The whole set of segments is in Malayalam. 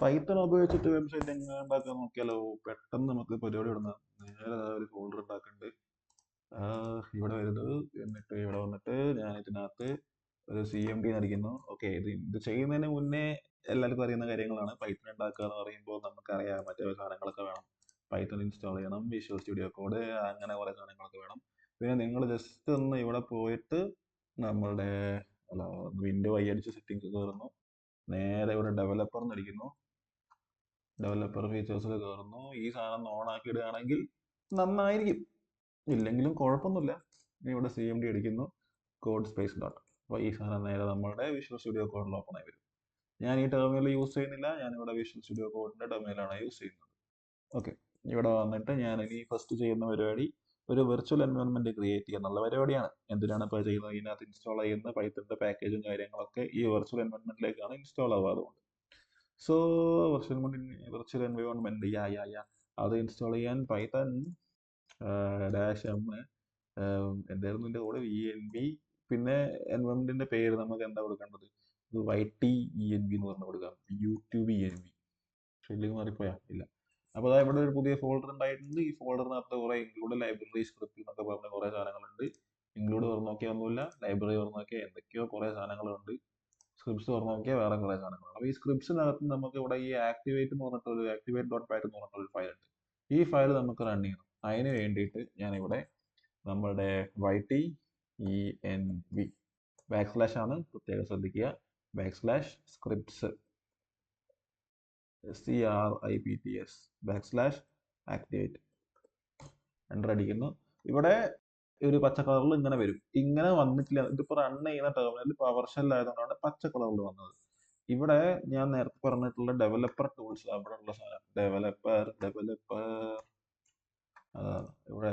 പൈത്തൺ ഉപയോഗിച്ചിട്ട് വെബ്സൈറ്റ് എങ്ങനെ ഉണ്ടാക്കാൻ നോക്കിയാലോ? പെട്ടെന്ന് നമുക്ക് പരിപാടി ഇടുന്ന നേരെ ഒരു ഫോൾഡർ ഉണ്ടാക്കുന്നുണ്ട്. ഇവിടെ വരുന്നത്, എന്നിട്ട് ഇവിടെ വന്നിട്ട് ഞാൻ ഇതിനകത്ത് ഒരു CMD അടിക്കുന്നു. ഓക്കെ, ഇത് ചെയ്യുന്നതിന് മുന്നേ എല്ലാവർക്കും അറിയുന്ന കാര്യങ്ങളാണ്. പൈത്തൺ ഉണ്ടാക്കുക എന്ന് പറയുമ്പോൾ നമുക്കറിയാം മറ്റേ സാധനങ്ങളൊക്കെ വേണം. പൈത്തൺ ഇൻസ്റ്റാൾ ചെയ്യണം, വിഷ്വൽ സ്റ്റുഡിയോ കോഡ്, അങ്ങനെ കുറേ സാധനങ്ങളൊക്കെ വേണം. പിന്നെ നിങ്ങൾ ജസ്റ്റ് ഒന്ന് ഇവിടെ പോയിട്ട് നമ്മളുടെ വിൻഡോ അടിച്ച് സെറ്റിംഗ്സ് കയറുന്നു. നേരെ ഇവിടെ ഡെവലപ്പർ അടിക്കുന്നു. ഡെവലപ്പർ ഫീച്ചേഴ്സിൽ കയറുന്നു. ഈ സാധനം ഓൺ ആക്കി ഇടുകയാണെങ്കിൽ നന്നായിരിക്കും, ഇല്ലെങ്കിലും കുഴപ്പമൊന്നുമില്ല. ഇവിടെ CMD അടിക്കുന്നു, കോഡ് സ്പേസ് ഡോട്ട്. അപ്പോൾ ഈ സാധനം നേരെ നമ്മുടെ വിഷ്വൽ സ്റ്റുഡിയോ കോഡിൽ ഓപ്പൺ ആയി വരും. ഞാൻ ഈ ടെർമിനൽ യൂസ് ചെയ്യുന്നില്ല, ഞാനിവിടെ വിഷ്വൽ സ്റ്റുഡിയോ കോഡിൻ്റെ ടെർമിനലാണ് യൂസ് ചെയ്യുന്നത്. ഓക്കെ, ഇവിടെ വന്നിട്ട് ഞാൻ ഇനി ഫസ്റ്റ് ചെയ്യുന്ന പരിപാടി ഒരു വെർച്വൽ എൻവയോൺമെന്റ് ക്രിയേറ്റ് ചെയ്യുക എന്നുള്ള പരിപാടിയാണ്. എന്തിനാണ് ഇപ്പോൾ ചെയ്യുന്നത്? ഇതിനകത്ത് ഇൻസ്റ്റാൾ ചെയ്യുന്ന പൈത്തണിന്റെ പാക്കേജും കാര്യങ്ങളൊക്കെ ഈ വെർച്വൽ എൻവയോൺമെന്റിലേക്കാണ് ഇൻസ്റ്റാൾ ആവാറുണ്ട്. സോ വെർച്വൽ എൻവയോൺമെന്റ് അത് ഇൻസ്റ്റാൾ ചെയ്യാൻ പൈത്തൺ -m എന്തായിരുന്നു ഇതിന്റെ കൂടെ VNV, പിന്നെ എൻവയോൺമെന്റിന്റെ പേര് നമുക്ക് എന്താ കൊടുക്കേണ്ടത്? ഇത് YTENV എന്ന് പറഞ്ഞു കൊടുക്കാം. UTVNV. സ്പെല്ലിംഗ് മാറിപ്പോയാ? ഇല്ല. അപ്പോൾ ഇവിടെ ഒരു പുതിയ ഫോൾഡർ ഉണ്ടായിട്ടുണ്ട്. ഈ ഫോൾഡറിനകത്ത് കുറെ ഇൻക്ലൂഡ് ലൈബ്രറി സ്ക്രിപ്റ്റ് എന്നൊക്കെ പറഞ്ഞ കുറെ സാധനങ്ങളുണ്ട്. ഇൻക്ലൂഡ് തുറന്നു നോക്കിയാൽ ഒന്നുമില്ല, ലൈബ്രറി തുറന്നു നോക്കിയാൽ എന്തൊക്കെയോ കുറെ സാധനങ്ങളുണ്ട്, സ്ക്രിപ്റ്റ്സ് തുറന്നു നോക്കിയാൽ വേറെ കുറെ സാധനങ്ങളുണ്ട്. അപ്പോൾ ഈ സ്ക്രിപ്റ്റ്സിനകത്ത് നമുക്ക് ഇവിടെ ഈ ആക്ടിവേറ്റ് എന്ന് പറഞ്ഞിട്ടൊരു activate.python എന്ന് പറഞ്ഞിട്ടൊരു ഫയൽ ഉണ്ട്. ഈ ഫയൽ നമുക്ക് റൺ ചെയ്യണം. അതിന് വേണ്ടിയിട്ട് ഞാനിവിടെ നമ്മുടെ YTENV / ആണ്, പ്രത്യേകം ശ്രദ്ധിക്കുക, /scripts /activate എൻ്റർ അടിക്കുന്നു. ഇവിടെ ഒരു പച്ച കളറിൽ ഇങ്ങനെ വരും. ഇങ്ങനെ വന്നിട്ടില്ല, ഇതിപ്പോൾ റൺ ചെയ്യുന്ന ടെർമിനൽ പവർ ഷെൽ ആയതുകൊണ്ടാണ് പച്ച കളറിൽ വന്നത്. ഇവിടെ ഞാൻ നേരത്തെ പറഞ്ഞിട്ടുള്ള ഡെവലപ്പർ ടൂൾസ്, അവിടെ ഉള്ള സാധനം ഡെവലപ്പർ ഇവിടെ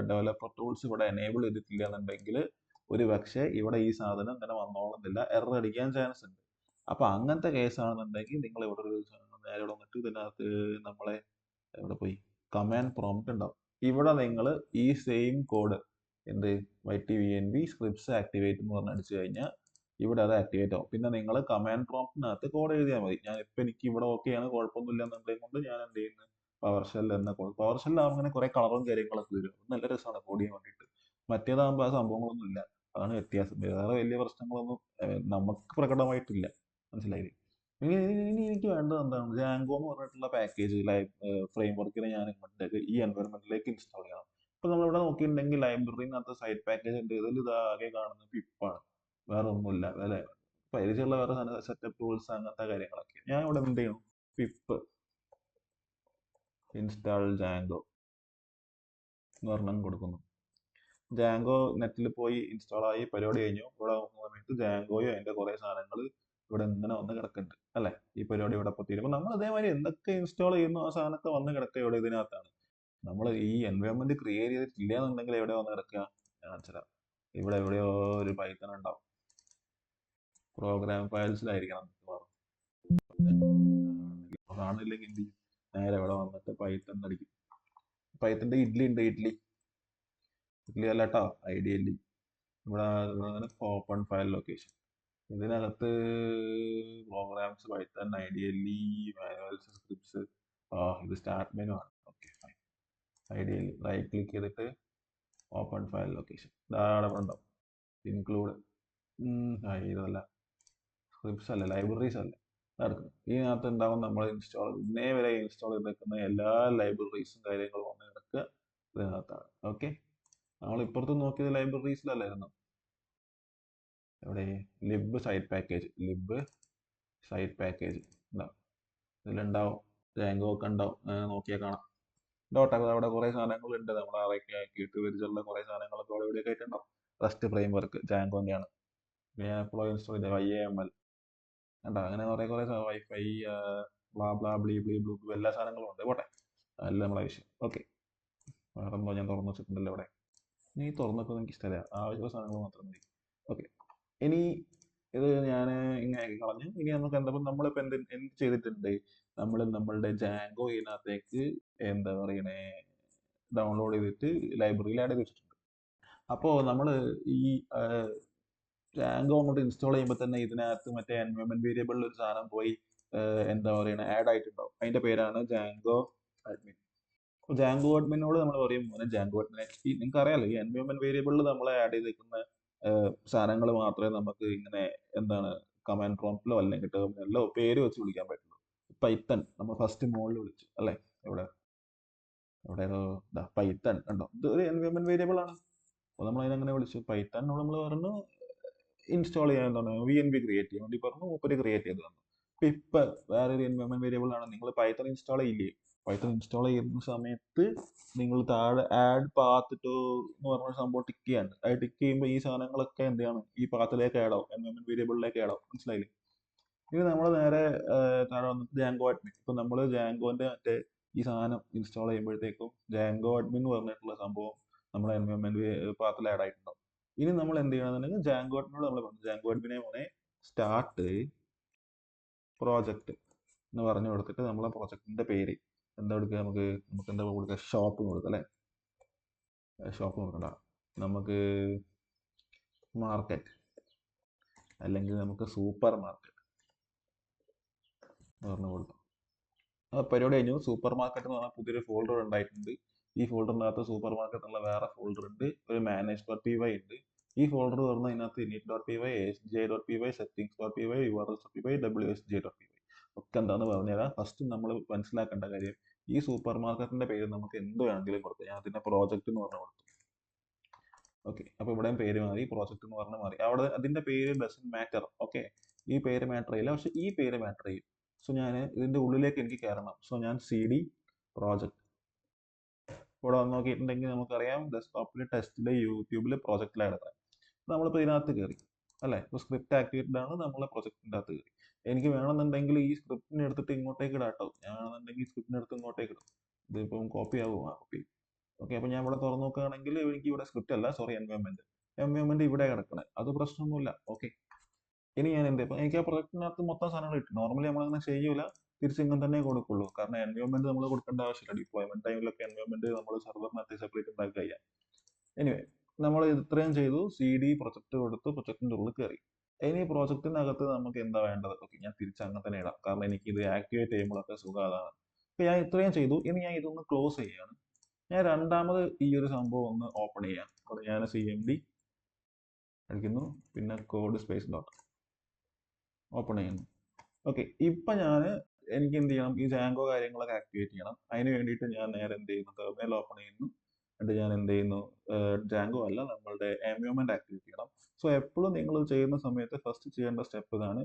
ഡെവലപ്പർ ടൂൾസ് ഇവിടെ എനേബിൾ ചെയ്തിട്ടില്ല എന്നുണ്ടെങ്കിൽ ഒരു പക്ഷേ ഇവിടെ ഈ സാധനം ഇങ്ങനെ വന്നോളുന്നില്ല, എറർ അടിക്കാൻ ചാൻസ് ഉണ്ട്. അപ്പൊ അങ്ങനത്തെ കേസാണെന്നുണ്ടെങ്കിൽ നിങ്ങൾ ഇവിടെ ഒരു നേരെ വന്നിട്ട് ഇതിനകത്ത് നമ്മളെ എവിടെ പോയി കമാൻഡ് പ്രോംപ്റ്റ് ഉണ്ടാവും. ഇവിടെ നിങ്ങൾ ഈ സെയിം കോഡ് എന്ത് YTVNV സ്ക്രിപ്റ്റ്സ് ആക്ടിവേറ്റ് എന്ന് പറഞ്ഞ് അടിച്ചു കഴിഞ്ഞാൽ ഇവിടെ അത് ആക്ടിവേറ്റ് ആവും. പിന്നെ നിങ്ങൾ കമാൻഡ് പ്രോംപ്റ്റിനകത്ത് കോഡ് എഴുതിയാൽ മതി. ഞാനിപ്പോൾ എനിക്ക് ഇവിടെ ഓക്കെയാണ്, കുഴപ്പമൊന്നുമില്ല എന്നുണ്ടെങ്കിൽ കൊണ്ട് ഞാൻ എന്ത് ചെയ്യുന്നു, പവർ ഷെൽ എന്ന കോഡ്. പവർ ഷെല്ലാകുമ്പോൾ അങ്ങനെ കുറെ കളറും കാര്യങ്ങളൊക്കെ വരും, നല്ല രസമാണ് കോഡ് ചെയ്യാൻ വേണ്ടിയിട്ട്. മറ്റേതാകുമ്പോൾ ആ സംഭവങ്ങളൊന്നും ഇല്ല, അതാണ് വ്യത്യാസം. വേറെ വലിയ പ്രശ്നങ്ങളൊന്നും നമുക്ക് പ്രകടമായിട്ടില്ല, മനസ്സിലായില്ലേ? ഇനി എനിക്ക് വേണ്ടത് എന്താണ്? ജാങ്കോ എന്ന് പറഞ്ഞിട്ടുള്ള പാക്കേജ് ഫ്രെയിം വർക്കിനെ ഞാൻ ഈ എൻവയോൺമെന്റിലേക്ക് ഇൻസ്റ്റാൾ ചെയ്യണം. ഇപ്പൊ നമ്മളിവിടെ നോക്കിയിട്ടുണ്ടെങ്കിൽ ലൈബ്രറിനകത്ത് സൈഡ് പാക്കേജ് ഉണ്ട്. ഇതിൽ ഇത് ആകെ കാണുന്നത് പിപ്പാണ്, വേറെ ഒന്നുമില്ല. അല്ലെ, പരിചയമുള്ള വേറെ സെറ്റപ്പ് ടൂൾസ് അങ്ങനത്തെ കാര്യങ്ങളൊക്കെ. ഞാൻ ഇവിടെ എന്ത് ചെയ്യണം? പിപ്പ് ഇൻസ്റ്റാൾ ജാങ്കോ എന്ന് പറഞ്ഞാൽ കൊടുക്കുന്നു. ജാങ്കോ നെറ്റിൽ പോയി ഇൻസ്റ്റാൾ ആയി, പരിപാടി കഴിഞ്ഞു. ഇവിടെ നോക്കുന്ന സമയത്ത് ജാങ്കോയോ അതിന്റെ കുറെ സാധനങ്ങൾ ഇവിടെ ഇങ്ങനെ വന്ന് കിടക്കുന്നുണ്ട്, അല്ലെ? ഈ പരിപാടി ഇവിടെ ഇപ്പോൾ തീരുമ്പോൾ നമ്മൾ അതേമാതിരി എന്തൊക്കെ ഇൻസ്റ്റാൾ ചെയ്യുന്നു ആ സാധനമൊക്കെ വന്ന് കിടക്കുക ഇവിടെ ഇതിനകത്താണ്. നമ്മൾ ഈ എൻവയോൺമെന്റ് ക്രിയേറ്റ് ചെയ്തിട്ടില്ല എന്നുണ്ടെങ്കിൽ എവിടെ വന്ന് കിടക്കുക? ഞാൻ മനസ്സിലാം, ഇവിടെ എവിടെയോ ഒരു പൈത്തൺ ഉണ്ടാവും, പ്രോഗ്രാം ഫയൽസിലായിരിക്കണം. കാണില്ലെങ്കിൽ എന്ത് ചെയ്യും? നേരെ ഇവിടെ വന്നിട്ട് പൈത്തൺ അടിക്കും. പൈത്തന്റെ ഇഡ്ലി ഉണ്ട്, ഇഡ്ലി അല്ല കേട്ടോ, IDLE. ഇവിടെ ഓപ്പൺ ഫയൽ ലൊക്കേഷൻ, ഇതിനകത്ത് programs, Python, IDLE, manuals, scripts. ഇത് സ്റ്റാർട്ട് മെനു ആണ്. ഓക്കെ, IDLE റൈറ്റ് ക്ലിക്ക് ചെയ്തിട്ട് ഓപ്പൺ ഫയൽ ലൊക്കേഷൻ ഇവിടെ ഉണ്ടാവും. ഇൻക്ലൂഡ് ഇതല്ല, സ്ക്രിപ്റ്റ്സ് അല്ല, ലൈബ്രറീസ് അല്ല, നടക്കും. ഇതിനകത്ത് ഉണ്ടാവും നമ്മൾ ഇന്നേ വരെ ഇൻസ്റ്റാൾ ചെയ്തേക്കുന്ന എല്ലാ ലൈബ്രറീസും കാര്യങ്ങളും വന്ന് കിടക്കുക ഇതിനകത്താണ്. ഓക്കെ, നമ്മൾ ഇപ്പുറത്ത് നോക്കിയത് ലൈബ്രറീസിലല്ലായിരുന്നു. എവിടെ? ലിബ് സൈറ്റ് പാക്കേജ് ഉണ്ടാവും, ഇതിലുണ്ടാവും. ജാങ്കോ ഒക്കെ ഉണ്ടാവും, നോക്കിയാൽ കാണാം. അവിടെ കുറെ സാധനങ്ങളുണ്ട്, നമ്മൾ ആക്കിയിട്ട് പരിചയമുള്ള കുറെ സാധനങ്ങളൊക്കെ അവിടെ ഇവിടെ ആയിട്ടുണ്ടാവും. റെസ്റ്റ് ഫ്രെയിം വർക്ക് ജാങ്കോന്റെയാണ്. ഞാൻ എപ്പോഴും ഇൻസ്റ്റാൾ ചെയ്തത് YAML കണ്ടോ, അങ്ങനെ കുറെ wifi blah blah blee blee bloo എല്ലാ സാധനങ്ങളും ഉണ്ട്. പോട്ടെ, അല്ല നമ്മളെ വിഷയം. ഓക്കെ, വേറെ ഞാൻ തുറന്നു വെച്ചിട്ടുണ്ടല്ലോ ഇവിടെ. നീ തുറന്നൊക്കെ എനിക്ക് ഇഷ്ടമല്ല, ആവശ്യമുള്ള സാധനങ്ങൾ മാത്രം മതി. ഓക്കെ, ഇനി ഇത് ഞാൻ ഇങ്ങനെ ആക്കി കളഞ്ഞു. ഇനി നമുക്ക് എന്താ, നമ്മളിപ്പോൾ എന്ത് ചെയ്തിട്ടുണ്ട്? നമ്മളുടെ ജാങ്കോ ഇതിനകത്തേക്ക് എന്താ പറയണേ, ഡൗൺലോഡ് ചെയ്തിട്ട് ലൈബ്രറിയിൽ ആഡ് ചെയ്ത് വെച്ചിട്ടുണ്ട്. അപ്പോൾ നമ്മൾ ഈ ജാങ്കോ അങ്ങോട്ട് ഇൻസ്റ്റാൾ ചെയ്യുമ്പോൾ തന്നെ ഇതിനകത്ത് മറ്റേ എൻവയോൺമെന്റ് വേരിയബിളിൽ ഒരു സാധനം പോയി എന്താ പറയുക ആഡ് ആയിട്ടുണ്ടാവും. അതിന്റെ പേരാണ് ജാങ്കോ അഡ്മിൻ. അപ്പോൾ ജാങ്കോ അഡ്മിനോട് നമ്മൾ പറയും മോനെ ജാങ്കോ അഡ്മിൻ ഈ നിങ്ങൾക്ക് അറിയാലോ ഈ എൻവയോൺമെന്റ് വേരിയബിളിൽ നമ്മൾ ആഡ് ചെയ്തിരിക്കുന്ന സാധനങ്ങൾ മാത്രമേ നമുക്ക് ഇങ്ങനെ എന്താണ് കമാൻഡ് പ്രോംപ്റ്റിലോ അല്ലെങ്കിൽ ടെർമിനലിലോ പേര് വെച്ച് വിളിക്കാൻ പറ്റുള്ളൂ. പൈത്തൺ നമ്മൾ ഫസ്റ്റ് മോളിൽ വിളിച്ചു അല്ലേ? ഇവിടെ ഇവിടെ പൈത്തൺ ഉണ്ടോ? ഇത് ഒരു എൻവയോൺമെന്റ് വേരിയബിൾ ആണ്. അപ്പോൾ നമ്മൾ അതിനങ്ങനെ വിളിച്ചു പൈത്തൺ. നമ്മൾ പറഞ്ഞു ഇൻസ്റ്റാൾ ചെയ്യാൻ എന്താണ് VNV ക്രിയേറ്റ് ചെയ്യാൻ വേണ്ടി പറഞ്ഞു. മൂപ്പര് ക്രിയേറ്റ് ചെയ്ത് തന്നു. ഇപ്പൊ വേറൊരു എൻവയോൺമെന്റ് വേരിയബിൾ ആണ്. നിങ്ങൾ പൈത്തൺ ഇൻസ്റ്റാൾ ചെയ്യില്ലേ? പൈത്തൺ ഇൻസ്റ്റാൾ ചെയ്യുന്ന സമയത്ത് നിങ്ങൾ താഴെ ആഡ് പാത്ത് ടു എന്ന് പറഞ്ഞ സംഭവം ടിക്ക് ചെയ്യാണ്ട്. അത് ടിക്ക് ചെയ്യുമ്പോൾ ഈ സാധനങ്ങളൊക്കെ എന്ത് ചെയ്യണം? ഈ പാത്തിലേക്ക് ആഡ് ആവും, എൻവയോൺമെന്റ് വേരിയബിളിലേക്ക് ആഡ് ആവും. മനസ്സിലായില്ലേ? ഇത് നമ്മൾ നേരെ താഴെ വന്നിട്ട് ജാങ്കോ അഡ്മിൻ. ഇപ്പൊ നമ്മൾ ജാങ്കോന്റെ മറ്റേ ഈ സാധനം ഇൻസ്റ്റാൾ ചെയ്യുമ്പോഴത്തേക്കും ജാങ്കോ അഡ്മിൻ എന്ന് പറഞ്ഞിട്ടുള്ള സംഭവം നമ്മുടെ എൻവയോൺമെന്റ് പാത്തിൽ ആഡ് ആയിട്ടുണ്ടാവും. ഇനി നമ്മൾ എന്ത് ചെയ്യണമെന്നുണ്ടെങ്കിൽ ജാങ്കോ അഡ്മിനോട് നമ്മൾ പറഞ്ഞു ജാങ്കോ അഡ്മിനെ മോനെ സ്റ്റാർട്ട് പ്രോജക്റ്റ് എന്ന് പറഞ്ഞു കൊടുത്തിട്ട് നമ്മളെ പ്രോജക്റ്റിന്റെ പേര് എന്താ കൊടുക്കുക? നമുക്ക് എന്താ കൊടുക്കുക? ഷോപ്പ് കൊടുക്കുക അല്ലേ? ഷോപ്പ് കൊടുക്കണ്ട, നമുക്ക് മാർക്കറ്റ് അല്ലെങ്കിൽ നമുക്ക് സൂപ്പർ മാർക്കറ്റ് എന്ന് പറഞ്ഞു കൊടുക്കാം. പരിപാടി കഴിഞ്ഞു. സൂപ്പർ മാർക്കറ്റ് എന്ന് പറഞ്ഞാൽ പുതിയൊരു ഫോൾഡർ ഉണ്ടായിട്ടുണ്ട്. ഈ ഫോൾഡറിനകത്ത് സൂപ്പർ മാർക്കറ്റ് എന്നുള്ള വേറെ ഫോൾഡർ ഉണ്ട്, ഒരു manage.py ഉണ്ട്. ഈ ഫോൾഡർ തുറന്ന് ഇതിനകത്ത് init.py, asj.py, settings.py, urls.py, wsj.py ഒക്കെ എന്താന്ന് പറഞ്ഞുതരാം. ഫസ്റ്റ് നമ്മൾ മനസ്സിലാക്കേണ്ട കാര്യം ഈ സൂപ്പർ മാർക്കറ്റിന്റെ പേര് നമുക്ക് എന്ത് വേണമെങ്കിലും കൊടുക്കാം. ഞാൻ അതിന്റെ പ്രോജക്റ്റ് എന്ന് പറഞ്ഞു കൊടുത്തു. ഓക്കെ, അപ്പൊ ഇവിടെയും പേര് മാറി, പ്രോജക്റ്റ് എന്ന് പറഞ്ഞ് മാറി. അവിടെ അതിന്റെ പേര് ഡസന്റ് മാറ്റർ. ഓക്കെ, ഈ പേര് മാറ്റർ ചെയ്യില്ല, പക്ഷെ ഈ പേര് മാറ്റർ ചെയ്യും. സോ ഞാൻ ഇതിന്റെ ഉള്ളിലേക്ക് എനിക്ക് കയറണം. സോ ഞാൻ CD പ്രോജക്റ്റ് ഇവിടെ വന്ന് നോക്കിയിട്ടുണ്ടെങ്കിൽ നമുക്കറിയാം ഡെസ്ക്ടോപ്പിൽ ടെസ്റ്റില് യൂട്യൂബിൽ പ്രോജക്റ്റിലാണ്. നമ്മളിപ്പോൾ ഇതിനകത്ത് കയറി അല്ലേ? ഇപ്പോൾ സ്ക്രിപ്റ്റ് ആക്ടിവേറ്റഡ് ആണ്, നമ്മളെ പ്രൊജക്റ്റിൻ്റെ അകത്ത് കയറി. എനിക്ക് വേണമെന്നുണ്ടെങ്കിൽ ഈ സ്ക്രിപ്റ്റിനെ എടുത്തിട്ട് ഇങ്ങോട്ടേക്ക് ഇടാം കേട്ടോ. ഞാൻ വേണമെന്നുണ്ടെങ്കിൽ ഈ സ്ക്രിപ്റ്റിനെ എടുത്ത് ഇങ്ങോട്ടേക്ക് ഇടും. ഇതിപ്പം കോപ്പി ആവും. കോപ്പി. ഓക്കെ, അപ്പോൾ ഞാൻ ഇവിടെ തുറന്നു നോക്കുകയാണെങ്കിൽ എനിക്ക് ഇവിടെ സ്ക്രിപ്റ്റ് അല്ല, സോറി, എൻവയോൺമെന്റ് ഇവിടെ കിടക്കണേ. അത് പ്രശ്നമൊന്നുമില്ല. ഓക്കെ, ഇനി ഞാൻ എന്ത് ഇപ്പം എനിക്ക് ആ പ്രൊജക്റ്റിനകത്ത് മൊത്തം സാധനങ്ങൾ കിട്ടും. നോർമലി നമ്മളങ്ങനെ ചെയ്യൂല, തിരിച്ചിങ്ങനെ തന്നെ കൊടുക്കുള്ളൂ. കാരണം എൻവയോൺമെന്റ് നമ്മൾ കൊടുക്കേണ്ട ആവശ്യമില്ല. ഡിപ്ലോയ്മെന്റ് ടൈമിലൊക്കെ എൻവയോൺമെന്റ് നമ്മൾ സെർവറിനകത്ത് സെപ്പറേറ്റ് ഉണ്ടാക്കുക ചെയ്യാം. എനിവേ, നമ്മൾ ഇത്രയും ചെയ്തു. CD പ്രൊജക്റ്റ് കൊടുത്ത് പ്രൊജക്റ്റിന്റെ ഉള്ളിൽ കയറി. ഇനി പ്രോജക്റ്റിനകത്ത് നമുക്ക് എന്താ വേണ്ടത്? ഓക്കെ, ഞാൻ തിരിച്ച് അങ്ങനെ തന്നെ ഇടാം, കാരണം എനിക്ക് ഇത് ആക്ടിവേറ്റ് ചെയ്യുമ്പോഴൊക്കെ സുഖം അതാണ്. അപ്പൊ ഞാൻ ഇത്രയും ചെയ്തു. ഇനി ഞാൻ ഇതൊന്ന് ക്ലോസ് ചെയ്യാണ്. ഞാൻ രണ്ടാമത് ഈ ഒരു സംഭവം ഒന്ന് ഓപ്പൺ ചെയ്യാം. അപ്പോൾ ഞാൻ CMD അടിക്കുന്നു, പിന്നെ കോഡ് സ്പേസ് ഡോട്ട് ഓപ്പൺ ചെയ്യുന്നു. ഓക്കെ, ഇപ്പൊ എനിക്ക് എന്ത് ചെയ്യണം? ഈ ജാങ്കോ കാര്യങ്ങളൊക്കെ ആക്ടിവേറ്റ് ചെയ്യണം. അതിന് വേണ്ടിയിട്ട് ഞാൻ നേരെ എന്ത് ചെയ്യുന്നു? ടെർമിനൽ ഓപ്പൺ ചെയ്യുന്നു. എന്നിട്ട് ഞാൻ എന്ത് ചെയ്യുന്നു? ജാങ്കോ അല്ല, നമ്മളുടെ എൻവയോൺമെന്റ് ആക്ടിവേറ്റ് ചെയ്യണം. സോ എപ്പോഴും നിങ്ങൾ ചെയ്യുന്ന സമയത്ത് ഫസ്റ്റ് ചെയ്യേണ്ട സ്റ്റെപ്പ് ഇതാണ്: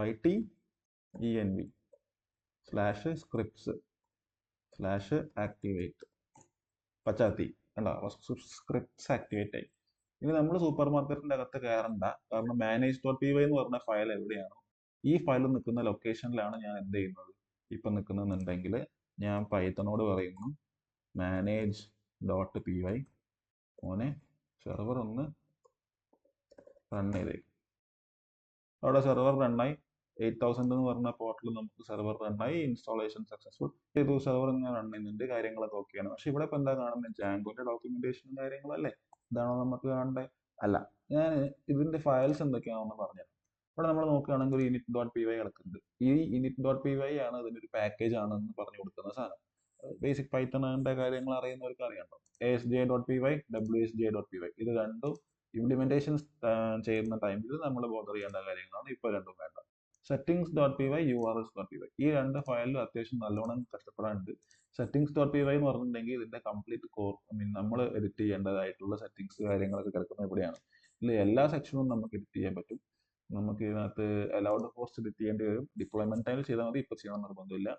ytenv/scripts/activate പച്ചാത്തി കണ്ടോ? സ്ക്രിപ്റ്റ്സ് ആക്ടിവേറ്റ് ആയി. ഇനി നമ്മൾ സൂപ്പർ മാർക്കറ്റിന്റെ അകത്ത് കയറണ്ട, കാരണം manage.py എന്ന് പറഞ്ഞ ഫയൽ എവിടെയാണോ ഈ ഫയൽ നിൽക്കുന്ന ലൊക്കേഷനിലാണ് ഞാൻ എന്ത് ചെയ്യുന്നത് ഇപ്പൊ നിൽക്കുന്നുണ്ടെങ്കിൽ ഞാൻ പൈത്തണോട് പറയുന്നു manage.py മോനെ സെർവർ ഒന്ന് റൺ ചെയ്തേക്കും. അവിടെ സെർവർ റണ്ണായി. 8000 എന്ന് പറഞ്ഞ പോർട്ടൽ നമുക്ക് സെർവർ റണ്ണായി. ഇൻസ്റ്റാളേഷൻ സക്സസ്ഫുൾ ചെയ്തു. സെർവർ ഇങ്ങനെ റൺ ചെയ്യുന്നുണ്ട്, കാര്യങ്ങളൊക്കെ ഓക്കെയാണ്. പക്ഷെ ഇവിടെ ഇപ്പൊ എന്താ കാണുന്നത്? ജാങ്കോന്റെ ഡോക്യുമെന്റേഷനും കാര്യങ്ങളല്ലേ? ഇതാണോ നമുക്ക് കാണണ്ടേ? അല്ല. ഞാൻ ഇതിന്റെ ഫയൽസ് എന്തൊക്കെയാണെന്ന് പറഞ്ഞു. ഇവിടെ നമ്മൾ നോക്കുകയാണെങ്കിൽ ഒരു init.py കിടക്കുന്നുണ്ട്. ഈ init.py ആണ് ഇതിന്റെ ഒരു പാക്കേജ് ആണെന്ന് പറഞ്ഞു കൊടുക്കുന്ന സാധനം. ബേസിക് പൈത്തണിന്റെ കാര്യങ്ങൾ അറിയുന്നവർക്ക് അറിയാമല്ലോ. asj.py, wsj.py ഇത് രണ്ടും ഇംപ്ലിമെന്റേഷൻ ചെയ്യുന്ന ടൈമിൽ നമ്മൾ ബോധർ ചെയ്യേണ്ട കാര്യങ്ങളാണ്. ഇപ്പൊ രണ്ടും വേണ്ട. settings.py, urls.py ഈ രണ്ട് ഫയലിലും അത്യാവശ്യം നല്ലോണം കഷ്ടപ്പെടാനുണ്ട്. settings.py എന്ന് പറഞ്ഞിട്ടുണ്ടെങ്കിൽ ഇതിന്റെ കംപ്ലീറ്റ് കോർ നമ്മൾ എഡിറ്റ് ചെയ്യേണ്ടതായിട്ടുള്ള സെറ്റിംഗ്സ് കാര്യങ്ങളൊക്കെ കിടക്കുന്നത് ഇവിടെയാണ്. ഇതിൽ എല്ലാ സെക്ഷനും നമുക്ക് എഡിറ്റ് ചെയ്യാൻ പറ്റും. നമുക്ക് ഇതിനകത്ത് അലൗഡ് പോസ്റ്റ് എഡിറ്റ് ചെയ്യേണ്ടി വരും. ഡിപ്ലോയ്മെന്റ് ടൈമിൽ ചെയ്താൽ മതി, ഇപ്പൊ ചെയ്യണം നിർബന്ധമില്ല.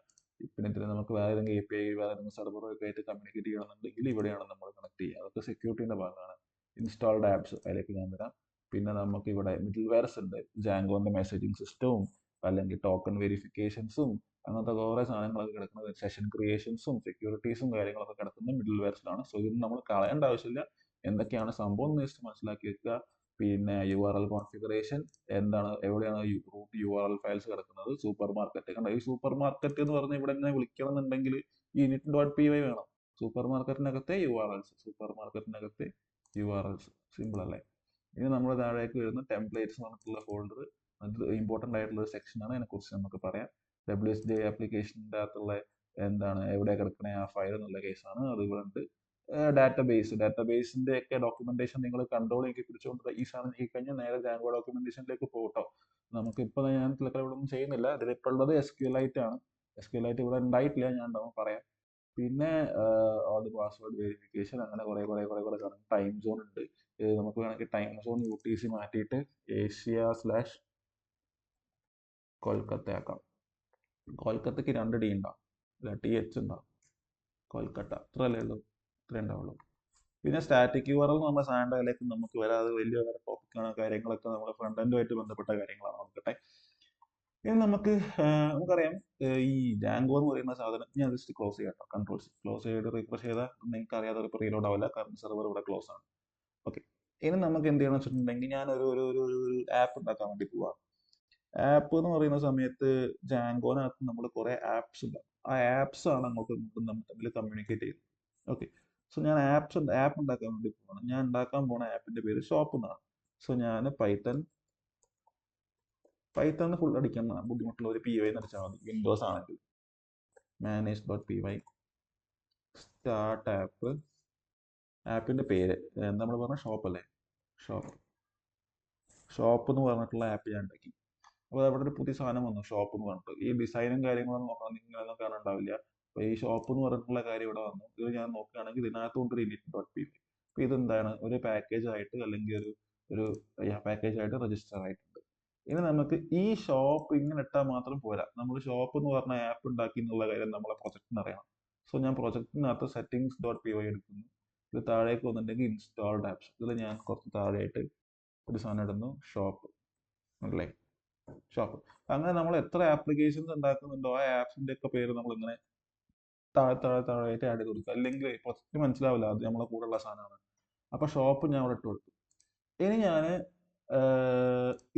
പിന്നെ ഇതിൽ നമുക്ക് വേറെ ഏതെങ്കിലും API വേറെ ഏതെങ്കിലും സെർവറൊക്കെ ആയിട്ട് കമ്മ്യൂണിക്കേറ്റ് ചെയ്യണമെന്നുണ്ടെങ്കിൽ ഇവിടെയാണ് നമ്മൾ കണക്ട് ചെയ്യുക. അതൊക്കെ സെക്യൂരിറ്റിന്റെ ഭാഗമാണ്. ഇൻസ്റ്റാൾഡ് ആപ്സ് അതിലേക്ക് ഞാൻ വരാം. പിന്നെ നമുക്ക് ഇവിടെ മിഡിൽ വെയർസ് ഉണ്ട്. ജാങ്കോന്റെ മെസ്സേജിങ് സിസ്റ്റവും അല്ലെങ്കിൽ ടോക്കൺ വെരിഫിക്കേഷൻസും അങ്ങനത്തെ കുറേ സാധനങ്ങളൊക്കെ കിടക്കുന്നത്, സെഷൻ ക്രിയേഷൻസും സെക്യൂരിറ്റീസും കാര്യങ്ങളൊക്കെ കിടക്കുന്നത് മിഡിൽ വെയർസിലാണ്. സോ ഇത് നമ്മൾ കളയേണ്ട ആവശ്യമില്ല. എന്തൊക്കെയാണ് സംഭവം എന്ന് ജസ്റ്റ് മനസ്സിലാക്കി വെക്കുക. പിന്നെ URL കോൺഫിഗറേഷൻ എന്താണ്, എവിടെയാണ് റൂട്ട് URL ഫയൽസ് കിടക്കുന്നത്, സൂപ്പർ മാർക്കറ്റ് കണ്ട. ഈ സൂപ്പർ മാർക്കറ്റ് എന്ന് പറഞ്ഞാൽ ഇവിടെ എങ്ങനെ വിളിക്കണം എന്നുണ്ടെങ്കിൽ ഈ init.py വേണം. സൂപ്പർ മാർക്കറ്റിനകത്തെ URLs സിമ്പിൾ അല്ലേ? ഇനി നമ്മൾ താഴേക്ക് വരുന്ന ടെംപ്ലേറ്റ്സ് എന്ന് പറഞ്ഞിട്ടുള്ള ഫോൾഡർ, അത് ഇമ്പോർട്ടൻ്റ് ആയിട്ടുള്ള ഒരു സെക്ഷനാണ്. അതിനെക്കുറിച്ച് നമുക്ക് പറയാം. WSJ ആപ്ലിക്കേഷൻ്റെ അകത്തുള്ള എന്താണ് എവിടെ കിടക്കണേ ആ ഫയൽ എന്നുള്ള കേസാണ്. അതുകൊണ്ട് ഡാറ്റാബേസിന്റെ ഒക്കെ ഡോക്യുമെന്റേഷൻ നിങ്ങൾ കൺട്രോൾ ചെയ്ത് പിടിച്ചുകൊണ്ട് ഈ സാധനം ചെയ്ത് കഴിഞ്ഞാൽ നേരെ ജാങ്കോ ഡോക്യുമെന്റേഷനിലേക്ക് പോകട്ടോ. നമുക്കിപ്പോൾ ഞാൻ ഇവിടെ ഒന്നും ചെയ്യുന്നില്ല. ഇതിലിപ്പോൾ ഉള്ളത് SQLite ആണ്. SQLite ഇവിടെ ഉണ്ടായിട്ടില്ല, ഞാൻ ഉണ്ടാവും പറയാം. പിന്നെ അത് പാസ്വേഡ് വെരിഫിക്കേഷൻ, അങ്ങനെ കുറെ ടൈം സോൺ ഉണ്ട്. ഇത് നമുക്ക് വേണമെങ്കിൽ ടൈം സോൺ UTC മാറ്റിയിട്ട് ഏഷ്യ/കൊൽക്കത്ത ആക്കാം. കൊൽക്കത്തക്ക് 2D ഉണ്ടാവും, അല്ല TH ഉണ്ടാവും. കൊൽക്കത്ത അത്രയല്ലേ ഉള്ളൂ, ഇത്രേ ഉണ്ടാവുള്ളൂ. പിന്നെ സ്റ്റാറ്റിക് URL എന്ന് പറഞ്ഞ സാധനങ്ങളുടെ അതിലേക്ക് നമുക്ക് വരാതെ വലിയ ടോപ്പിക്കാണ്. കാര്യങ്ങളൊക്കെ നമ്മുടെ ഫ്രണ്ട് എൻഡുമായിട്ട് ബന്ധപ്പെട്ട കാര്യങ്ങളാണ്. നോക്കട്ടെ. ഇനി നമുക്കറിയാം ഈ ജാങ്കോ എന്ന് പറയുന്ന സാധനം ഞാൻ ജസ്റ്റ് ക്ലോസ് ചെയ്യാം കേട്ടോ. കൺട്രോൾ ക്ലോസ് ചെയ്ത് റിഫ്രഷ് ചെയ്താൽ നിങ്ങൾക്ക് അറിയാതെ ഇപ്പോൾ റീലോഡ് ആവില്ല, കാരണം സെർവർ ഇവിടെ ക്ലോസ് ആണ്. ഓക്കെ, ഇനി നമുക്ക് എന്ത് ചെയ്യണമെന്ന് വെച്ചിട്ടുണ്ടെങ്കിൽ ഞാൻ ഒരു ആപ്പ് ഉണ്ടാക്കാൻ വേണ്ടി പോവാം. ആപ്പ് എന്ന് പറയുന്ന സമയത്ത് ജാങ്കോനകത്ത് നമ്മൾ കുറെ ആപ്സ് ഉണ്ട്. ആ ആപ്സ് ആണ് അങ്ങോട്ടും ഇങ്ങോട്ടും നമ്മൾ തമ്മിൽ കമ്മ്യൂണിക്കേറ്റ് ചെയ്യുന്നത്. ഓക്കെ, സോ ഞാൻ ആപ്പ് ഉണ്ടാക്കാൻ വേണ്ടി പോവാണ്. ഞാൻ ഉണ്ടാക്കാൻ പോണ ആപ്പിന്റെ പേര് ഷോപ്പ് എന്നാണ്. സോ ഞാൻ പൈത്തൺ ഫുൾ അടിക്കണം, ബുദ്ധിമുട്ടുള്ള ഒരു PY എന്ന് അടിച്ചാൽ മതി. വിൻഡോസ് ആണെങ്കിൽ manage.py സ്റ്റാർട്ട് ആപ്പിന്റെ പേര് എന്താ നമ്മൾ പറഞ്ഞ ഷോപ്പ് അല്ലേ, ഷോപ്പ് എന്ന് പറഞ്ഞിട്ടുള്ള ആപ്പ് ഞാൻ ഉണ്ടാക്കി. അപ്പോൾ അവിടെ ഒരു പുതിയ സാധനം വന്നു, ഷോപ്പ് എന്ന് പറഞ്ഞിട്ട്. ഈ ഡിസൈനും കാര്യങ്ങളും നോക്കണം, നിങ്ങളൊന്നും കാണാനുണ്ടാവില്ല. അപ്പോൾ ഈ ഷോപ്പ് എന്ന് പറഞ്ഞിട്ടുള്ള കാര്യം ഇവിടെ വന്നു. ഇത് ഞാൻ നോക്കുകയാണെങ്കിൽ ഇതിനകത്തുകൊണ്ട് init.py. അപ്പോൾ ഇതെന്താണ്, ഒരു പാക്കേജ് ആയിട്ട് അല്ലെങ്കിൽ ഒരു പാക്കേജ് ആയിട്ട് രജിസ്റ്റർ ആയിട്ടുണ്ട്. ഇനി നമുക്ക് ഈ ഷോപ്പ് ഇങ്ങനെ ഇട്ടാൽ മാത്രം പോരാ. നമ്മൾ ഷോപ്പ് എന്ന് പറഞ്ഞ ആപ്പ് ഉണ്ടാക്കി എന്നുള്ള കാര്യം നമ്മളെ പ്രൊജക്റ്റിന് അറിയണം. സോ ഞാൻ പ്രൊജക്റ്റിനകത്ത് settings.py എടുക്കുന്നു. ഇത് താഴേക്ക് വന്നിട്ടുണ്ടെങ്കിൽ ഇൻസ്റ്റാൾഡ് ആപ്സ്, ഇതിൽ ഞാൻ കുറച്ച് താഴെയായിട്ട് ഒരു സാധനം ഇടുന്നു, ഷോപ്പ് അല്ലേ, ഷോപ്പ്. അങ്ങനെ നമ്മൾ എത്ര ആപ്ലിക്കേഷൻസ് ഉണ്ടാക്കുന്നുണ്ടോ ആ ആപ്സിന്റെ ഒക്കെ പേര് നമ്മൾ ഇങ്ങനെ താഴെയായിട്ട് ആഡ് ചെയ്ത് കൊടുക്കുക. അല്ലെങ്കിൽ പ്രൊജക്റ്റ് മനസ്സിലാവില്ല, അത് നമ്മളെ കൂടെ ഉള്ള സാധനമാണ്. അപ്പൊ ഷോപ്പ് ഞാൻ അവിടെ ഇട്ട് കൊടുത്തു. ഇനി ഞാൻ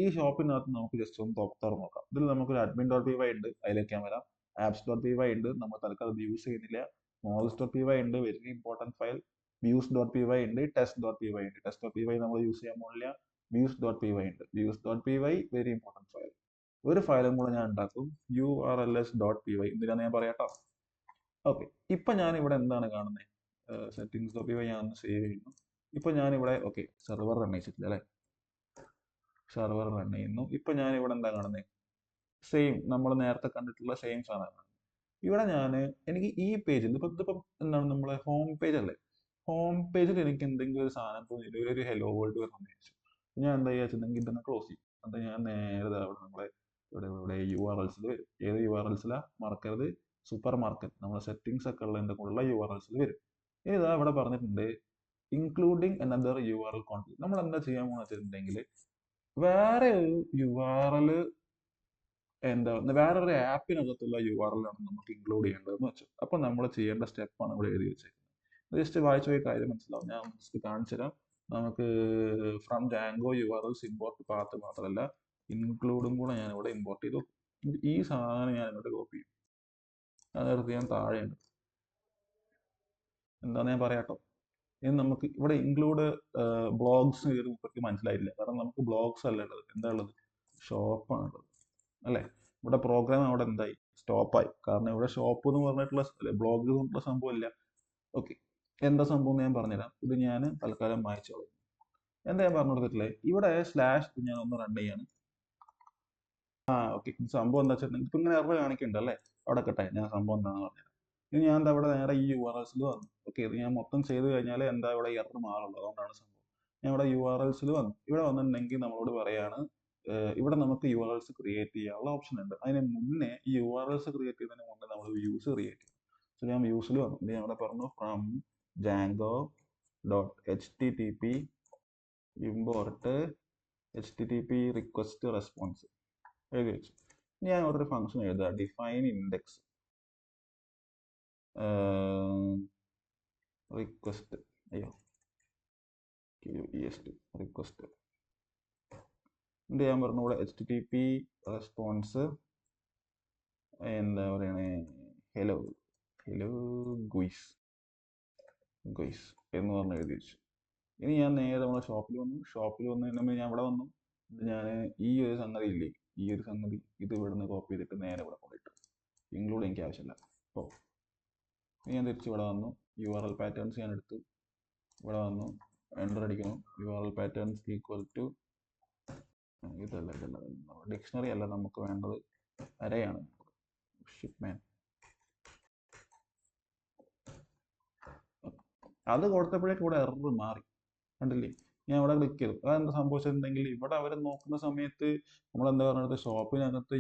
ഈ ഷോപ്പിനകത്ത് നമുക്ക് ജസ്റ്റ് ഒന്ന് തുറന്നു നോക്കാം. ഇതിൽ നമുക്കൊരു admin.py ഉണ്ട്, അതിലേക്ക് ഞാൻ വരാം. apps.py ഉണ്ട്, നമ്മൾ തൽക്കാലം യൂസ് ചെയ്യുന്നില്ല. models.py ഉണ്ട്, വെരി ഇമ്പോർട്ടൻറ്റ് ഫയൽ. views.py ഉണ്ട്, test.py ഉണ്ട്. test.py നമ്മൾ യൂസ് ചെയ്യാൻ പോകുന്നില്ല. views.py ഉണ്ട്. views.py very important file. ഒരു ഫയലും കൂടെ ഞാൻ ഉണ്ടാക്കും, urls.py. എന്തിനാന്ന് ഞാൻ പറയാട്ടോ. ഓക്കെ, ഇപ്പൊ ഞാൻ ഇവിടെ എന്താണ് കാണുന്നത്, settings.py ഞാൻ സേവ് ചെയ്യുന്നു. ഇപ്പൊ ഞാനിവിടെ ഓക്കെ സെർവർ റൺ ചെയ്തിട്ടില്ല അല്ലേ, സെർവർ റൺ ചെയ്യുന്നു. ഇപ്പൊ ഞാൻ ഇവിടെ എന്താ കാണുന്നത്, സെയിം നമ്മൾ നേരത്തെ കണ്ടിട്ടുള്ള സെയിം സാധനമാണ്. ഇവിടെ എനിക്ക് ഈ പേജിൽ ഇതിപ്പം എന്താണ് നമ്മളെ ഹോം പേജ് അല്ലേ, ഹോം പേജിൽ എനിക്ക് എന്തെങ്കിലും ഒരു സാധനം തോന്നിയിട്ട് ഒരു ഹെലോ വേൾഡ് വരണം വിചാരിച്ചു. ഞാൻ എന്താ വിചാരിച്ചിട്ടുണ്ടെങ്കിൽ ഇതൊന്ന് ക്ലോസ് ചെയ്യും. അത് ഞാൻ നേരെ അവിടെ നമ്മളെ ഇവിടെ URLസിൽ വരും. ഏത് URLസിലാ മറക്കരുത്, സൂപ്പർ മാർക്കറ്റ്, നമ്മളെ സെറ്റിങ്സ് ഒക്കെ ഉള്ളതിൻ്റെ കൂടെയുള്ള URLസിൽ വരും. ഇനി ഇതാ ഇവിടെ പറഞ്ഞിട്ടുണ്ട് ഇൻക്ലൂഡിങ് അനദർ URL കോൺഫിഗ്. നമ്മൾ എന്താ ചെയ്യാൻ പോകുന്ന വെച്ചിട്ടുണ്ടെങ്കിൽ വേറെ ഒരു URL വേറൊരു ആപ്പിനകത്തുള്ള URL ആണ് നമുക്ക് ഇൻക്ലൂഡ് ചെയ്യേണ്ടതെന്ന് വെച്ചു. അപ്പൊ നമ്മൾ ചെയ്യേണ്ട സ്റ്റെപ്പാണ് ഇവിടെ എഴുതി വെച്ചേക്കുന്നത്. ജസ്റ്റ് വായിച്ചു പോയി കാര്യം മനസ്സിലാവും. ഞാൻ ജസ്റ്റ് കാണിച്ചു തരാം. നമുക്ക് from Django URLs import path മാത്രമല്ല ഇൻക്ലൂഡും കൂടെ ഞാൻ ഇവിടെ ഇമ്പോർട്ട് ചെയ്തു. ഈ സാധനം ഞാൻ ഇങ്ങോട്ട് കോപ്പി ചെയ്യും. അതെടുത്ത് ഞാൻ താഴെയുണ്ട്, എന്താന്ന് ഞാൻ പറയാട്ടോ. ഇനി നമുക്ക് ഇവിടെ ഇൻക്ലൂഡ് ബ്ലോഗ്സ് മുപ്പത്തി മനസ്സിലായില്ല, കാരണം നമുക്ക് ബ്ലോഗ്സ് അല്ല ഉള്ളത്, എന്താ ഉള്ളത്, ഷോപ്പാണ് ഉള്ളത് അല്ലേ. ഇവിടെ പ്രോഗ്രാം അവിടെ എന്തായി, സ്റ്റോപ്പായി. കാരണം ഇവിടെ ഷോപ്പ് എന്ന് പറഞ്ഞിട്ടുള്ള ബ്ലോഗ് എന്ന് പറഞ്ഞിട്ടുള്ള സംഭവം ഇല്ല. ഓക്കെ, എന്താ സംഭവം എന്ന് ഞാൻ പറഞ്ഞുതരാം. ഇത് ഞാൻ തൽക്കാലം മായ്ച്ചോളാം. എന്താ ഞാൻ പറഞ്ഞു കൊടുത്തിട്ടില്ലേ, ഇവിടെ സ്ലാഷ് ഞാൻ ഒന്ന് റൺ ചെയ്യാണ്. ഓക്കെ, സംഭവം എന്താ വെച്ചിട്ടുണ്ടെങ്കിൽ ഇപ്പൊ ഇങ്ങനെ എറർ കാണിക്കുന്നുണ്ട് അല്ലേ, അവിടെ കട്ടെ ഞാൻ സംഭവം എന്താണെന്ന് പറഞ്ഞുതരാം. ഇനി ഞാൻ എന്താ ഇവിടെ നേരെ ഈ URLസിൽ വന്നു. ഓക്കെ, ഇത് ഞാൻ മൊത്തം ചെയ്ത് കഴിഞ്ഞാൽ എന്താ ഇവിടെ എറർ മാറുള്ളൂ, അതുകൊണ്ടാണ് സംഭവം. ഞാൻ ഇവിടെ URLസിൽ വന്നു. ഇവിടെ വന്നിട്ടുണ്ടെങ്കിൽ നമ്മളോട് പറയാണ് ഇവിടെ നമുക്ക് URLs ക്രിയേറ്റ് ചെയ്യാനുള്ള ഓപ്ഷൻ ഉണ്ട്. അതിന് മുന്നേ ഈ URLs ക്രിയേറ്റ് ചെയ്യുന്നതിന് മുന്നേ നമ്മൾ വ്യൂസ് ക്രിയേറ്റ് ചെയ്യും. സോ ഞാൻ വ്യൂസിൽ വന്നു. ഞാൻ ഇവിടെ പറഞ്ഞു from Django.http import HTTP request response എഴുതി വെച്ചു. ഞാൻ ഇവിടെ ഒരു ഫംഗ്ഷൻ എഴുതുക, ഡിഫൈൻ ഇൻഡെക്സ് റിക്വസ്റ്റ്, റിക്വസ്റ്റ്. ഞാൻ പറഞ്ഞു ഇവിടെ HTTP റെസ്പോൺസ് എന്താ പറയണേ, ഹലോ ഗുയ്സ് എന്ന് പറഞ്ഞ് എഴുതി വെച്ചു. ഇനി ഞാൻ നേരെ നമ്മുടെ ഷോപ്പിൽ വന്നു കഴിഞ്ഞാൽ ഞാൻ ഇവിടെ വന്നു. ഞാൻ ഈ ഒരു സംഗതി ഇല്ലേ, ഇത് ഇവിടുന്ന് കോപ്പി ചെയ്തിട്ട് നേരെ ഇവിടെ കൊണ്ടിട്ടു. ഇൻക്ലൂഡ് എനിക്ക് ആവശ്യമില്ല. അപ്പോൾ ഞാൻ തിരിച്ച് ഇവിടെ വന്നു, URL പാറ്റേൺസ് ഞാൻ എടുത്തു, ഇവിടെ വന്നു എൻ്റർ അടിക്കണം. URL പാറ്റേൺസ് ഈക്വൽ ടു ഇതല്ല ഡിക്ഷണറി അല്ല നമുക്ക് വേണ്ടത്, അരയാണ്. ഷിപ്പ്മാൻ അത് കൊടുത്തപ്പോഴേക്കും ഇവിടെ എറർ മാറി, കണ്ടില്ലേ? ഞാൻ ഇവിടെ ക്ലിക്ക് ചെയ്തു. അതെന്താ സംഭവിച്ചിട്ടുണ്ടെങ്കിൽ ഇവിടെ അവർ നോക്കുന്ന സമയത്ത് നമ്മൾ എന്താ പറഞ്ഞത്, ഷോപ്പിനകത്ത്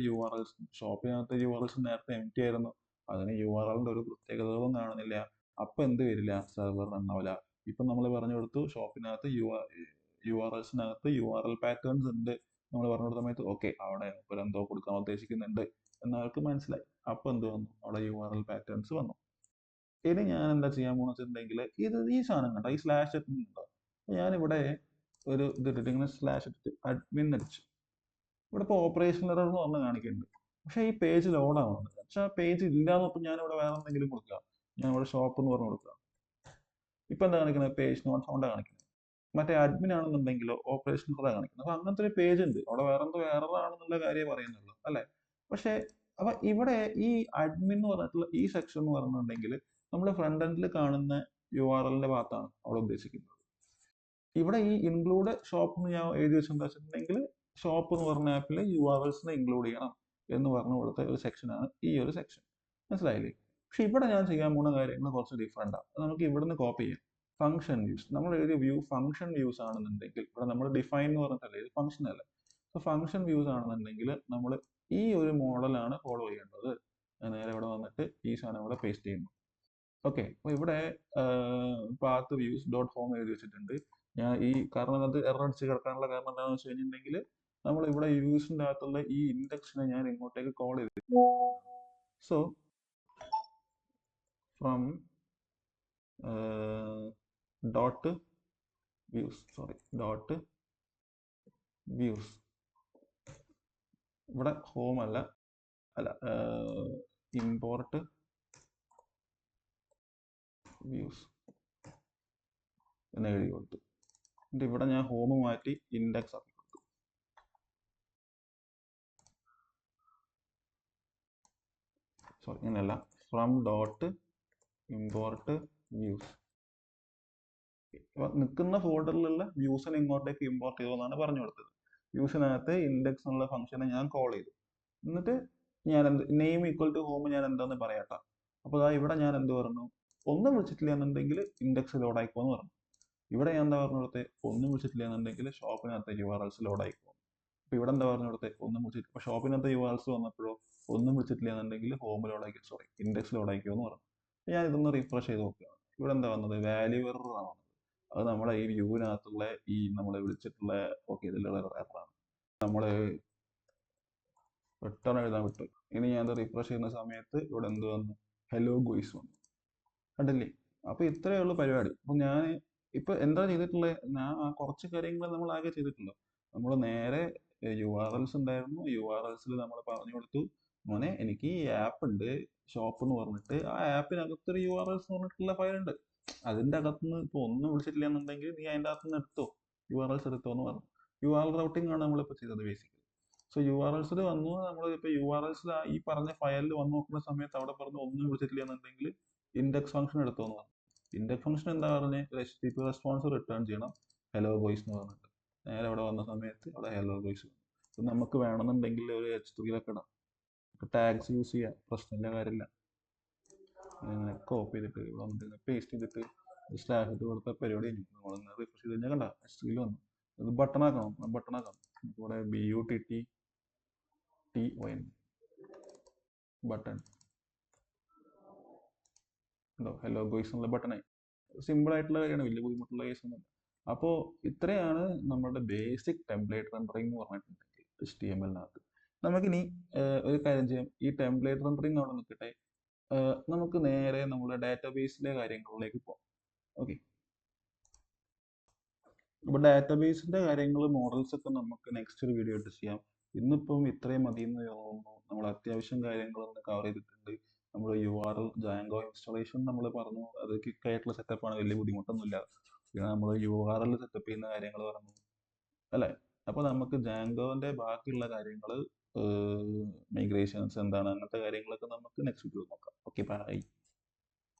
URLs നേരത്തെ എംപ്റ്റി ആയിരുന്നു, അതിന് URLന്റെ ഒരു പ്രത്യേകതകളും കാണുന്നില്ല. അപ്പൊ എന്ത് വരില്ല, സെർവർ റൺ ആവില്ല. ഇപ്പൊ നമ്മൾ പറഞ്ഞു കൊടുത്തു ഷോപ്പിനകത്ത് URLsനകത്ത് URL പാറ്റേൺസ് ഉണ്ട്, നമ്മൾ പറഞ്ഞു കൊടുത്ത സമയത്ത് ഓക്കെ അവിടെ എന്തോ കൊടുക്കാൻ ഉദ്ദേശിക്കുന്നുണ്ട് എന്നവർക്ക് മനസ്സിലായി. അപ്പൊ എന്ത് വന്നു, അവിടെ URL പാറ്റേൺസ് വന്നു. ഇനി ഞാൻ എന്താ ചെയ്യാൻ പോണെന്ന് വെച്ചിട്ടുണ്ടെങ്കിൽ ഈ സാധനം കണ്ടോ, ഈ സ്ലാഷ് ഉണ്ടോ, ഞാനിവിടെ ഒരു ഇതിട്ടിട്ട് ഇങ്ങനെ സ്ലാഷ് ഇട്ടിട്ട് അഡ്മിൻ അടിച്ചു. ഇവിടെ ഇപ്പോൾ ഓപ്പറേഷൻ എറർ എന്ന് പറഞ്ഞ് കാണിക്കുന്നുണ്ട്, പക്ഷേ ഈ പേജ് ലോഡ് ആവുന്നുണ്ട്. പക്ഷെ ആ പേജ് ഇല്ലാന്നപ്പോൾ ഞാൻ ഇവിടെ വേറെ എന്തെങ്കിലും കൊടുക്കുക, ഞാൻ ഇവിടെ ഷോപ്പ് എന്ന് പറഞ്ഞു കൊടുക്കുക. ഇപ്പൊ എന്താ കാണിക്കുന്നത്, പേജ് നോട്ട് ഫൗണ്ട് കാണിക്കുന്നത്. മറ്റേ അഡ്മിൻ ആണെന്നുണ്ടെങ്കിലോ ഓപ്പറേഷൻ എറർ കാണിക്കുന്നത്. അപ്പൊ അങ്ങനത്തെ ഒരു പേജ് ഉണ്ട്, അവിടെ വേറെ എന്തോ എറർ ആണെന്നുള്ള കാര്യം പറയുന്നുള്ളൂ അല്ലെ. പക്ഷെ അപ്പൊ ഇവിടെ ഈ അഡ്മിൻ എന്ന് പറഞ്ഞിട്ടുള്ള ഈ സെക്ഷൻ എന്ന് പറഞ്ഞിട്ടുണ്ടെങ്കിൽ നമ്മൾ ഫ്രണ്ട് എൻഡിൽ കാണുന്ന URLന്റെ ഭാഗത്താണ് അവിടെ ഉദ്ദേശിക്കുന്നത്. ഇവിടെ ഈ ഇൻക്ലൂഡ് ഷോപ്പ് എന്ന് ഞാൻ എഴുതി വെച്ചിട്ടുണ്ടെങ്കിൽ ഷോപ്പ് എന്ന് പറഞ്ഞ ആപ്പിൽ URLsനെ ഇൻക്ലൂഡ് ചെയ്യണം എന്ന് പറഞ്ഞു കൊടുത്ത ഒരു സെക്ഷനാണ് ഈ ഒരു സെക്ഷൻ. മനസ്സിലായില്ലേ? പക്ഷെ ഇവിടെ ഞാൻ ചെയ്യാൻ പോകുന്ന കാര്യങ്ങൾ കുറച്ച് ഡിഫറെൻ്റ് ആണ്. നമുക്ക് ഇവിടുന്ന് കോപ്പി ചെയ്യാം. ഫംഗ്ഷൻ വ്യൂസ്, നമ്മൾ എഴുതിയ വ്യൂ ഫംഗ്ഷൻ വ്യൂസ് ആണെന്നുണ്ടെങ്കിൽ ഇവിടെ നമ്മൾ ഡിഫൈൻ എന്ന് പറഞ്ഞിട്ടല്ലേ, ഇത് ഫംഗ്ഷൻ അല്ലേ. സോ ഫംഗ്ഷൻ വ്യൂസ് ആണെന്നുണ്ടെങ്കിൽ നമ്മൾ ഈ ഒരു മോഡലാണ് ഫോളോ ചെയ്യേണ്ടത്. നേരെ ഇവിടെ വന്നിട്ട് ഈ സാധനം ഇവിടെ പേസ്റ്റ് ചെയ്യുന്നു. ഓക്കെ, അപ്പോൾ ഇവിടെ പാത്ത് വ്യൂസ് ഡോട്ട് ഹോം എഴുതി വെച്ചിട്ടുണ്ട്. ഞാൻ കാരണം അത് എറർ അടിച്ച് കിടക്കാനുള്ള കാരണം എന്താണെന്ന് വെച്ച് കഴിഞ്ഞിട്ടുണ്ടെങ്കിൽ നമ്മൾ ഇവിടെ വ്യൂസിൻ്റെ അകത്തുള്ള ഈ ഇൻഡെക്സിനെ ഞാൻ ഇങ്ങോട്ടേക്ക് കോൾ ചെയ്തു. സോ ഫ്രം ഡോട്ട് വ്യൂസ് ഇവിടെ ഹോം അല്ല ഇമ്പോർട്ട് വ്യൂസ് എന്ന് എഴുതി കൊടുത്തു. എന്നിട്ട് ഇവിടെ ഞാൻ ഹോം മാറ്റി ഇൻഡെക്സ് ആക്കി കൊടുത്തു. സോറി, ഇങ്ങനെയല്ല, ഫ്രം ഡോട്ട് ഇമ്പോർട്ട് വ്യൂസ്. നിൽക്കുന്ന ഫോൾഡറിലുള്ള വ്യൂസിനെ ഇങ്ങോട്ടേക്ക് ഇമ്പോർട്ട് ചെയ്യുമെന്നാണ് പറഞ്ഞു കൊടുത്തത്. വ്യൂസിനകത്ത് ഇൻഡെക്സ് എന്നുള്ള ഫംഗ്ഷനെ ഞാൻ കോൾ ചെയ്തു. എന്നിട്ട് ഞാൻ നെയിം ഈക്വൽ ടു ഹോം ഞാൻ എന്താന്ന് പറയട്ടെ. അപ്പോൾ ഇവിടെ ഞാൻ എന്ത് പറഞ്ഞു, ഒന്നും വിളിച്ചിട്ടില്ല എന്നുണ്ടെങ്കിൽ ഇൻഡെക്സ് ലോഡ് ആയിക്കോന്ന് പറഞ്ഞു. ഇവിടെ ഞാൻ എന്താ പറഞ്ഞു കൊടുത്തത്, ഒന്നും വിളിച്ചിട്ടില്ല എന്നുണ്ടെങ്കിൽ ഷോപ്പിനകത്ത് URLs ലോഡ് ആയിക്കോ. അപ്പോൾ ഇവിടെ എന്താ പറഞ്ഞു കൊടുത്തത്, ഒന്നും വിളിച്ചിട്ട്. അപ്പോൾ ഷോപ്പിനകത്ത് URLs വന്നപ്പോഴോ ഒന്നും വിളിച്ചിട്ടില്ല എന്നുണ്ടെങ്കിൽ ഹോം ലോഡ് ആക്കി, ഇൻഡെക്സ് ലോഡ് ആയിക്കോ എന്ന് പറഞ്ഞു. ഞാൻ ഇതൊന്ന് റിഫ്രഷ് ചെയ്ത് നോക്കുകയാണ്. ഇവിടെ എന്താ വന്നത്, വാല്യൂ എറർ ആണ് വന്നത്. അത് നമ്മളെ ഈ വ്യൂവിനകത്തുള്ള നമ്മളെ വിളിച്ചിട്ടുള്ള ഇതിലുള്ള എററാണ്. നമ്മൾ റിട്ടേൺ എഴുതാൻ വിട്ടു. ഇനി ഞാൻ റിഫ്രഷ് ചെയ്യുന്ന സമയത്ത് ഇവിടെ എന്ത് വന്നു, ഹലോ ഗോയ്സ് വന്നു. കണ്ടില്ലേ? അപ്പൊ ഇത്രയേ ഉള്ളൂ പരിപാടി. അപ്പൊ ഞാൻ ഇപ്പൊ എന്താ ചെയ്തിട്ടുള്ളത്, ഞാൻ കുറച്ച് കാര്യങ്ങൾ നമ്മൾ ആകെ ചെയ്തിട്ടുള്ളൂ. നമ്മൾ നേരെ URLs ഉണ്ടായിരുന്നു, URLsൽ നമ്മൾ പറഞ്ഞു കൊടുത്തു, മോനെ എനിക്ക് ഈ ആപ്പ് ഉണ്ട് ഷോപ്പ് എന്ന് പറഞ്ഞിട്ട്, ആ ആപ്പിനകത്തൊരു URLs എന്ന് പറഞ്ഞിട്ടുള്ള ഫയൽ ഉണ്ട്, അതിന്റെ അകത്തുനിന്ന് ഇപ്പൊ ഒന്നും വിളിച്ചിട്ടില്ല എന്നുണ്ടെങ്കിൽ നീ അതിന്റെ അകത്തുനിന്ന് എടുത്തോ, URLs എടുത്തോ എന്ന് പറഞ്ഞു. URL റൗട്ടിംഗ് ആണ് നമ്മളിപ്പോൾ ചെയ്തത് ബേസിക്കലി. സോ URLsൽ വന്നു, നമ്മൾ ഇപ്പൊ URLsൽ ഈ പറഞ്ഞ ഫയലിൽ വന്ന് നോക്കുന്ന സമയത്ത് അവിടെ പറഞ്ഞു ഒന്നും വിളിച്ചിട്ടില്ല എന്നുണ്ടെങ്കിൽ ഇൻഡെക്സ് ഫംഗ്ഷൻ എടുത്തോ എന്ന് പറഞ്ഞു. ഇൻഡെക്സ് ഫംഗ്ഷൻ എന്താ പറഞ്ഞത്, HTTP റെസ്പോൺസ് റിട്ടേൺ ചെയ്യണം, ഹലോ വോയിസ് എന്ന് പറഞ്ഞിട്ട്. നേരെ അവിടെ വന്ന സമയത്ത് അവിടെ ഹലോ വോയിസ് വന്നു. ഇത് നമുക്ക് വേണമെന്നുണ്ടെങ്കിൽ ഒരു H3 ഇടാം, ടാഗ്സ് യൂസ് ചെയ്യാം, പ്രശ്നമില്ല, കാര്യമില്ല. ഇങ്ങനെ കോപ്പി ചെയ്തിട്ട് ഇവിടെ വന്നിട്ട് പേസ്റ്റ് ചെയ്തിട്ട് സ്ലാഷ് ഇട്ട് കൊടുത്ത പരിപാടി കഴിഞ്ഞു. നമ്മളിങ്ങനെ റിഫ്രഷ് ചെയ്ത് കഴിഞ്ഞാൽ കണ്ട H3 വന്നു. ഇത് ബട്ടൺ ആക്കണം, ഇവിടെ BUTTON ബട്ടൺ ഉണ്ടോ, ഹലോ ഗോയ്സ് എന്നുള്ള ബട്ടണായി. സിമ്പിൾ ആയിട്ടുള്ള കാര്യമാണ്, വലിയ ബുദ്ധിമുട്ടുള്ള കേസൊന്നുമില്ല. അപ്പോൾ ഇത്രയാണ് നമ്മുടെ ബേസിക് ടെംപ്ലേറ്റ് റെൻഡറിങ് എന്ന് പറഞ്ഞിട്ടുണ്ടെങ്കിൽ HTML-നകത്ത്. നമുക്കിനി ഒരു കാര്യം ചെയ്യാം, ഈ ടെംപ്ലേറ്റ് റെൻഡറിങ് അവിടെ നിൽക്കട്ടെ, നമുക്ക് നേരെ നമ്മുടെ ഡാറ്റാബേസിലെ കാര്യങ്ങളിലേക്ക് പോകാം. ഓക്കെ, അപ്പോൾ ഡാറ്റാബേസിന്റെ കാര്യങ്ങൾ, മോഡൽസ് ഒക്കെ നമുക്ക് നെക്സ്റ്റ് ഒരു വീഡിയോ ആയിട്ട് ചെയ്യാം. ഇന്നിപ്പം ഇത്രയും മതി എന്ന് തോന്നുന്നു. നമ്മൾ അത്യാവശ്യം കാര്യങ്ങളൊന്ന് കവർ ചെയ്തിട്ടുണ്ട്. നമ്മൾ URL ജാങ്കോ ഇൻസ്റ്റാളേഷൻ നമ്മൾ പറഞ്ഞു, അത് ക്വിക്കായിട്ടുള്ള സെറ്റപ്പാണ്, വലിയ ബുദ്ധിമുട്ടൊന്നുമില്ല. പിന്നെ നമ്മൾ URL സെറ്റപ്പ് ചെയ്യുന്ന കാര്യങ്ങൾ പറഞ്ഞു അല്ലേ. അപ്പോൾ നമുക്ക് ജാങ്കോന്റെ ബാക്കിയുള്ള കാര്യങ്ങൾ മൈഗ്രേഷൻസ് എന്താണ് അങ്ങനത്തെ കാര്യങ്ങളൊക്കെ നമുക്ക് നെക്സ്റ്റ് വീഡിയോയിൽ നോക്കാം. Okay bye.